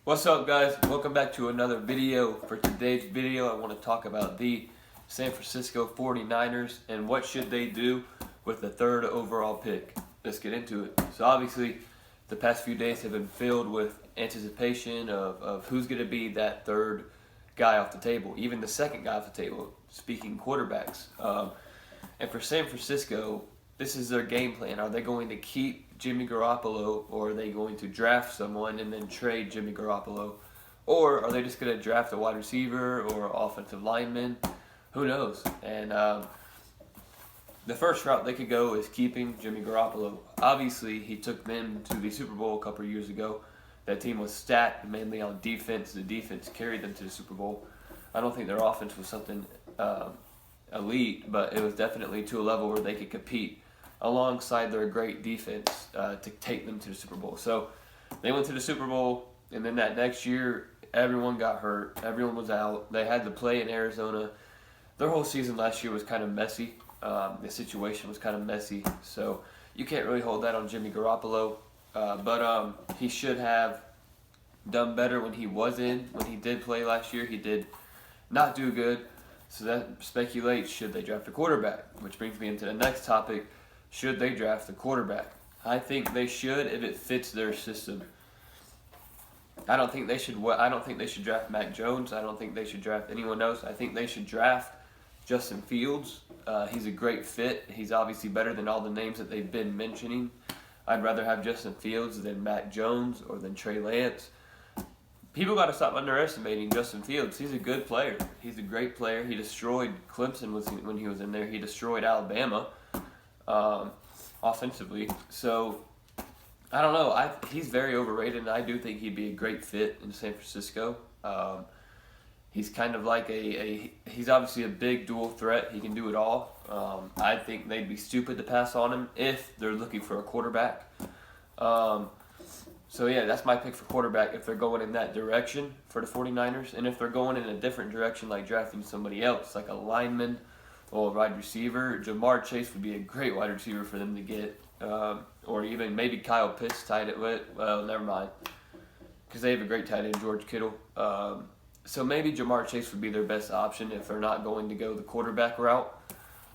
What's up, guys? Welcome back to another video. For today's video, I want to talk about the San Francisco 49ers and what should they do with the third overall pick. Let's get into it. So obviously, the past few days have been filled with anticipation of who's going to be that third guy off the table, even the second guy off the table, speaking quarterbacks. And for San Francisco, this is their game plan. Are they going to keep Jimmy Garoppolo, or are they going to draft someone and then trade Jimmy Garoppolo? Or are they just going to draft a wide receiver or offensive lineman? Who knows? And the first route they could go is keeping Jimmy Garoppolo. Obviously, he took them to the Super Bowl a couple of years ago. That team was stacked mainly on defense. The defense carried them to the Super Bowl. I don't think their offense was something elite, but it was definitely to a level where they could compete alongside their great defense to take them to the Super Bowl. So they went to the Super Bowl, and then that next year, everyone got hurt. Everyone was out. They had to play in Arizona. Their whole season last year was kind of messy. The situation was kind of messy. So you can't really hold that on Jimmy Garoppolo. But he should have done better when he did play last year. He did not do good. So that speculates, should they draft a quarterback? Which brings me into the next topic. Should they draft a quarterback? I think they should if it fits their system. I don't think they should draft Mac Jones. I don't think they should draft anyone else. I think they should draft Justin Fields. He's a great fit. He's obviously better than all the names that they've been mentioning. I'd rather have Justin Fields than Mac Jones or than Trey Lance. People got to stop underestimating Justin Fields. He's a good player. He's a great player. He destroyed Clemson when he was in there. He destroyed Alabama. Offensively. So, I don't know. He's very overrated, and I do think he'd be a great fit in San Francisco. He's kind of like he's obviously a big dual threat. He can do it all. I think they'd be stupid to pass on him if they're looking for a quarterback. So, yeah, that's my pick for quarterback if they're going in that direction for the 49ers. And if they're going in a different direction, like drafting somebody else, like a lineman or a wide receiver, Jamar Chase would be a great wide receiver for them to get. Or even maybe Kyle Pitts tied it with. Well, never mind. Because they have a great tight end, George Kittle. So maybe Jamar Chase would be their best option if they're not going to go the quarterback route.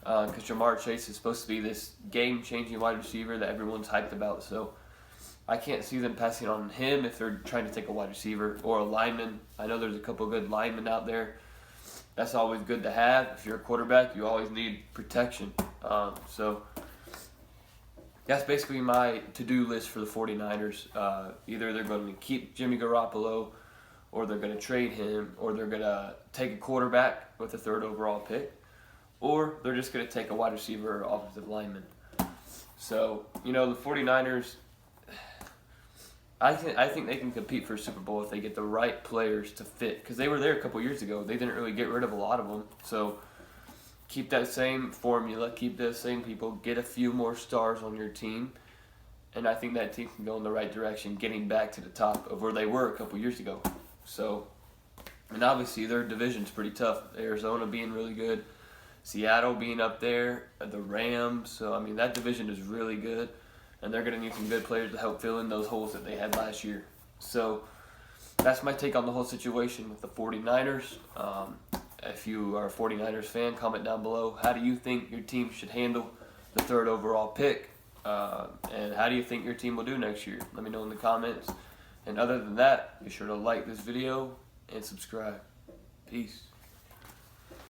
Because Jamar Chase is supposed to be this game-changing wide receiver that everyone's hyped about. So I can't see them passing on him if they're trying to take a wide receiver or a lineman. I know there's a couple good linemen out there. That's always good to have. If you're a quarterback, you always need protection. So that's basically my to-do list for the 49ers. Either they're going to keep Jimmy Garoppolo, or they're going to trade him, or they're going to take a quarterback with the third overall pick, or they're just going to take a wide receiver or offensive lineman. So, the 49ers, I think they can compete for a Super Bowl if they get the right players to fit. Because they were there a couple years ago. They didn't really get rid of a lot of them. So keep that same formula. Keep those same people. Get a few more stars on your team. And I think that team can go in the right direction, getting back to the top of where they were a couple years ago. So, and obviously their division's pretty tough. Arizona being really good. Seattle being up there. The Rams. So, that division is really good. And they're going to need some good players to help fill in those holes that they had last year. So that's my take on the whole situation with the 49ers. If you are a 49ers fan, comment down below. How do you think your team should handle the third overall pick? And how do you think your team will do next year? Let me know in the comments. And other than that, be sure to like this video and subscribe. Peace.